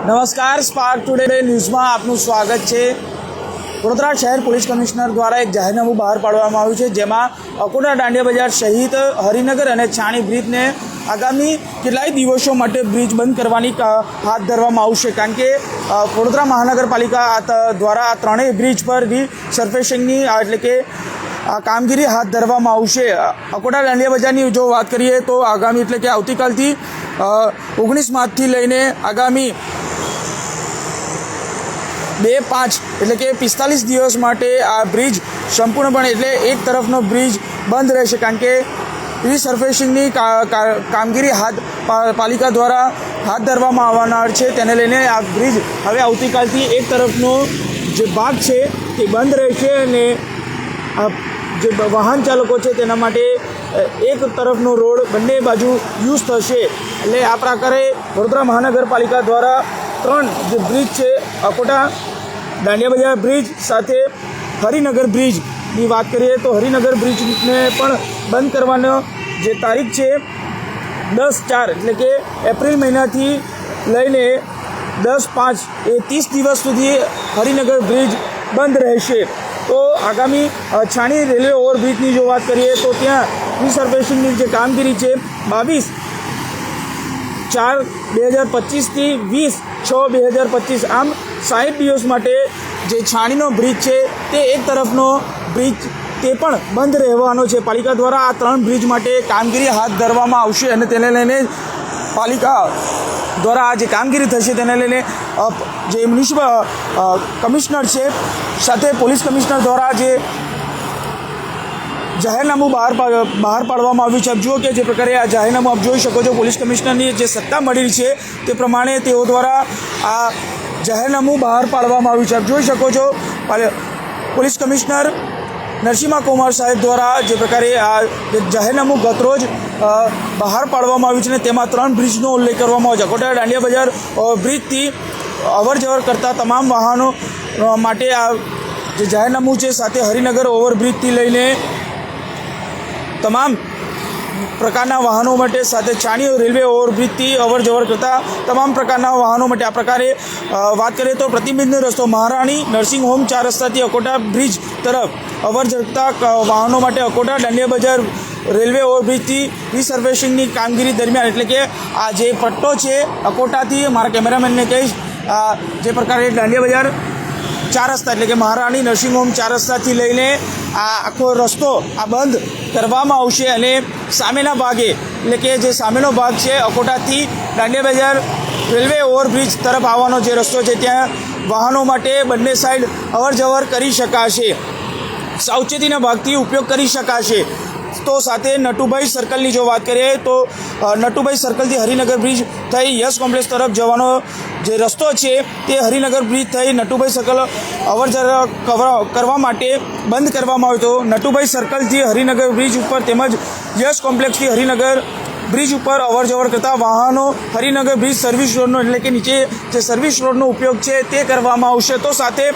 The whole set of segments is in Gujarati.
નમસ્કાર, સ્પાર્ક ટુડે ન્યૂઝમાં આપનું સ્વાગત છે। વડોદરા શહેર પોલીસ કમિશનર દ્વારા એક જાહેરનામું બહાર પાડવામાં આવ્યું છે, જેમાં અકોટા દાંડિયા બજાર સહિત હરિનગર અને છાણી બ્રિજને આગામી કેટલાય દિવસો માટે બ્રિજ બંધ કરવાની હાથ ધરવામાં આવશે, કારણ કે વડોદરા મહાનગરપાલિકા દ્વારા આ ત્રણેય બ્રિજ પર સરફેસિંગની એટલે કે આ કામગીરી હાથ ધરવામાં આવશે। અકોટા દાંડિયા બજારની જો વાત કરીએ તો આગામી એટલે કે આવતીકાલથી 19 માર્ચથી લઈને આગામી 2-5 એટલે કે 45 દિવસ માટે આ બ્રિજ સંપૂર્ણપણે એટલે એક તરફનો બ્રિજ બંધ રહેશે, કારણ કે રીસર્ફેસિંગની કામગીરી પાલિકા દ્વારા હાથ ધરવામાં આવનાર છે। તેને લઈને આ બ્રિજ હવે આવતીકાલથી એક તરફનો જે ભાગ છે તે બંધ રહેશે અને જે વાહન ચાલકો છે તેના માટે એક તરફનો રોડ બંને બાજુ યુઝ થશે। એટલે આ પ્રકારે વડોદરા મહાનગરપાલિકા દ્વારા ત્રણ જે બ્રિજ છે, અકોટા દાંડિયા બજાર બ્રિજ સાથે હરિનગર બ્રિજની વાત કરીએ તો હરિનગર બ્રિજને પણ બંધ કરવાનો જે તારીખ છે 10/4 એટલે કે એપ્રિલ મહિનાથી લઈને 10/5 એ 30 દિવસ સુધી હરિનગર બ્રિજ બંધ રહેશે। તો આગામી છાણી રેલવે ઓવરબ્રિજની જો વાત કરીએ તો ત્યાં રીસર્ફેસિંગની જે કામગીરી છે 22/4/2025થી 20/6/2025 આમ 60 દિવસ માટે જે છાણીનો બ્રિજ છે તે એક તરફનો બ્રિજ તે પણ બંધ રહેવાનો છે। પાલિકા દ્વારા આ ત્રણ બ્રિજ માટે કામગીરી હાથ ધરવામાં આવશે અને તેને લઈને પાલિકા દ્વારા આ જે કામગીરી થશે તેને લઈને જે મ્યુનિસિપલ કમિશનર છે સાથે પોલીસ કમિશનર દ્વારા જે જાહેરનામું બહાર પાડવામાં આવ્યું છે। આપ જુઓ કે જે પ્રકારે આ જાહેરનામું આપ જોઈ શકો છો, પોલીસ કમિશનરની જે સત્તા મળેલી છે તે પ્રમાણે તેઓ દ્વારા આ જાહેરનામું બહાર પાડવામાં આવ્યું છે। આપ જોઈ શકો છો પોલીસ કમિશનર નરસિંહ કુમાર સાહેબ દ્વારા જે પ્રકારે આ જાહેરનામું ગતરોજ બહાર પાડવામાં આવ્યું છે અને તેમાં ત્રણ બ્રિજનો ઉલ્લેખ કરવામાં આવ્યો છે। અકોટા દાંડિયા બજાર બ્રિજથી અવર જવર કરતા તમામ વાહનો માટે આ જે જાહેરનામું છે, સાથે હરિનગર ઓવરબ્રિજથી લઈને તમામ પ્રકારના વાહનો માટે, સાથે છાણી રેલવે ઓવરબ્રિજથી અવર જવર કરતા તમામ પ્રકારના વાહનો માટે આ પ્રકારે વાત કરીએ તો પ્રતિબંધિત રસ્તો મહારાણી નર્સિંગ હોમ 4 રસ્તાથી અકોટા બ્રિજ તરફ અવર જતા વાહનો માટે અકોટા દાંડિયા બજાર રેલવે ઓવરબ્રિજથી રીસર્ફેસિંગની કામગીરી દરમિયાન એટલે કે આ જે પટ્ટો છે અકોટાથી મારા કેમેરામેનને કહીશ જે પ્રકારે દાંડિયા બજાર 4 રસ્તા એટલે કે મહારાણી નર્સિંગ હોમ 4 રસ્તાથી લઈને આ આખો રસ્તો આ બંધ કરવામાં આવશે અને સામેના ભાગે એટલે કે જે સામેનો ભાગ છે અકોટાથી દાંડિયા બજાર રેલવે ઓવરબ્રિજ તરફ આવવાનો જે રસ્તો છે ત્યાં વાહનો માટે બંને સાઈડ અવર જવર કરી શકાશે, સાવચેતીના ભાગથી ઉપયોગ કરી શકાશે। તો સાથે નટુભાઈ સર્કલની જો વાત કરીએ તો નટુભાઈ સર્કલથી હરિનગર બ્રિજ થઈ યશ કોમ્પ્લેક્સ તરફ જવાનો જે રસ્તો છે તે હરિનગર બ્રિજ થઈ નટુભાઈ સર્કલ અવર જવર કરવા માટે બંધ કરવામાં આવ્યો હતો। નટુભાઈ સર્કલથી હરિનગર બ્રિજ ઉપર તેમજ યશ કોમ્પ્લેક્સથી હરિનગર બ્રિજ ઉપર અવર જવર કરતા વાહનો હરિનગર બ્રિજ સર્વિસ રોડનો એટલે કે નીચે જે સર્વિસ રોડનો ઉપયોગ છે તે કરવામાં આવશે। તો સાથે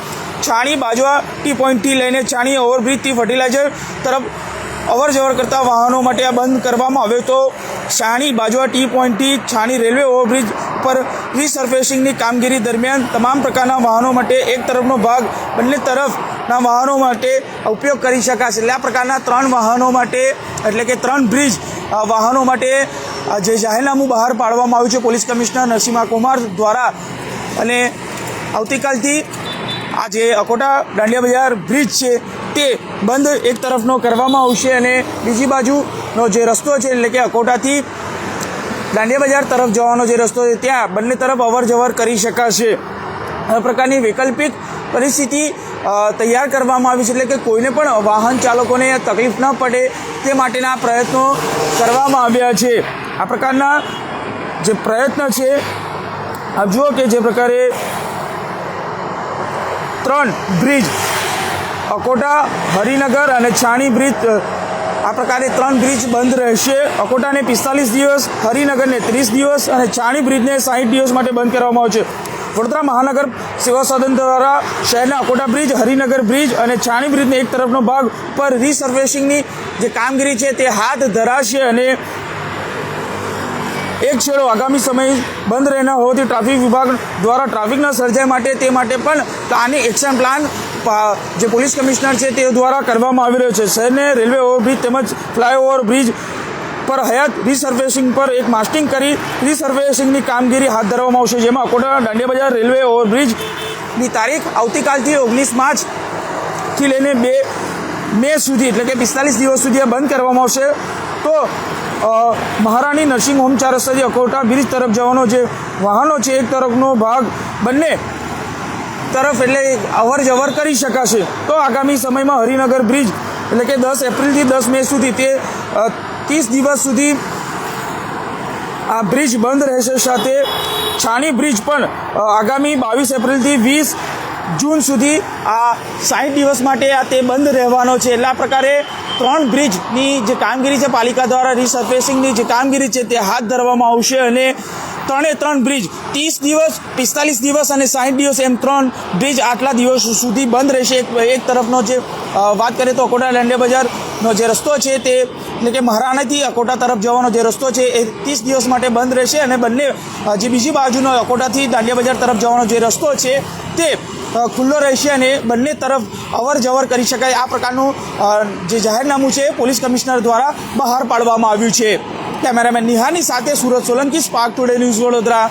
છાણી બાજવા ટી પોઈન્ટથી લઈને છાણી ઓવરબ્રિજથી ફર્ટિલાઇઝર તરફ અવર જવર કરતા વાહનો માટે આ બંધ કરવામાં આવ્યો તો છાણી બાજવા ટી પોઈન્ટથી છાણી રેલવે ઓવરબ્રિજ પર રીસર્ફેસિંગની કામગીરી દરમિયાન તમામ પ્રકારના વાહનો માટે એક તરફનો ભાગ બંને તરફના વાહનો માટે ઉપયોગ કરી શકાશે। એટલે આ પ્રકારના ત્રણ વાહનો માટે એટલે કે ત્રણ બ્રિજ વાહનો માટે જે જાહેરનામું બહાર પાડવામાં આવ્યું છે પોલીસ કમિશનર નરસિંહ કુમાર દ્વારા અને આવતીકાલથી આ જે અકોટા દાંડિયા બજાર બ્રિજ છે તે બંધ એક તરફનો કરવામાં આવશે અને બીજી બાજુનો જે રસ્તો છે એટલે કે અકોટાથી દાંડિયા બજાર તરફ જવાનો જે રસ્તો છે ત્યાં બંને તરફ અવર જવર કરી શકાશે। આ પ્રકારની વૈકલ્પિક પરિસ્થિતિ તૈયાર કરવામાં આવી છે, એટલે કે કોઈને પણ વાહન ચાલકોને તકલીફ ન પડે તે માટેના પ્રયત્નો કરવામાં આવ્યા છે। આ પ્રકારના જે પ્રયત્ન છે આપ જુઓ કે જે પ્રકારે ત્રણ બ્રિજ અકોટા હરિનગર અને છાણી બ્રિજ આ પ્રકારે ત્રણ બ્રિજ બંધ રહેશે। અકોટાને 45 દિવસ, હરિનગરને 30 દિવસ અને છાણી બ્રિજને 60 દિવસ માટે બંધ કરવામાં આવશે। વડોદરા મહાનગર સેવા સદન દ્વારા શહેરના અકોટા બ્રિજ, હરિનગર બ્રિજ અને છાણી બ્રિજને એક તરફનો ભાગ પર રીસર્ફેસિંગની જે કામગીરી છે તે હાથ ધરાશે અને એક છેડો આગામી સમય બંધ રહેનાર હોવાથી ટ્રાફિક વિભાગ દ્વારા ટ્રાફિક ન સર્જાય માટે તે માટે પણ પ્લાનિંગ એક્શન પ્લાન જે પોલીસ કમિશનર છે તે દ્વારા કરવામાં આવી રહ્યો છે. શહેરને રેલવે ઓવરબ્રિજ તેમજ ફ્લાયઓવર બ્રિજ પર હયાત રીસર્ફેસિંગ પર એક માસ્ટિંગ કરી રીસર્ફેસિંગની કામગીરી હાથ ધરવામાં આવશે, જેમાં અકોટા દાંડિયા બજાર રેલવે ઓવરબ્રિજની તારીખ આવતીકાલથી 19 માર્ચથી લઈને 2 મે સુધી એટલે કે 45 દિવસ સુધી આ બંધ કરવામાં આવશે. તો મહારાણી નર્સિંગ હોમ 4 રસ્તાથી અકોટા બ્રિજ તરફ જવાનો જે વાહનો છે એક તરફનો ભાગ બંને તરફ એટલે અવર જવર કરી શકાશે. તો આગામી સમયમાં હરિનગર બ્રિજ એટલે કે 10 એપ્રિલથી 10 મે સુધી તે 30 દિવસ સુધી આ બ્રિજ બંધ રહેશે. સાથે છાણી બ્રિજ પણ આગામી 22 એપ્રિલથી 20 જૂન સુધી આ 60 દિવસ માટે આ તે બંધ રહેવાનો છે. એટલે આ પ્રકારે 3 બ્રિજની જે કામગીરી છે પાલિકા દ્વારા રીસર્ફેસિંગની જે કામગીરી છે તે હાથ ધરવામાં આવશે અને 3 બ્રિજ 30 દિવસ 45 દિવસ અને 60 દિવસ એમ 3 બ્રિજ આટલા દિવસ સુધી બંધ રહેશે. એક તરફનો જે વાત કરીએ તો અકોટા દાંડિયા બજારનો જે રસ્તો છે તે એટલે કે મહારાણાથી અકોટા તરફ જવાનો જે રસ્તો છે એ 30 દિવસ માટે બંધ રહેશે અને બંને જે બીજી બાજુનો અકોટાથી દાંડિયા બજાર તરફ જવાનો જે રસ્તો છે તે ખુલ્લો રહેશે અને બંને તરફ અવર જવર કરી શકાય. આ પ્રકારનું જે જાહેરનામું છે પોલીસ કમિશનર દ્વારા બહાર પાડવામાં આવ્યું છે. કેમેરામેન નિહાની સાથે Surat Solanki, spark today news Vadodara.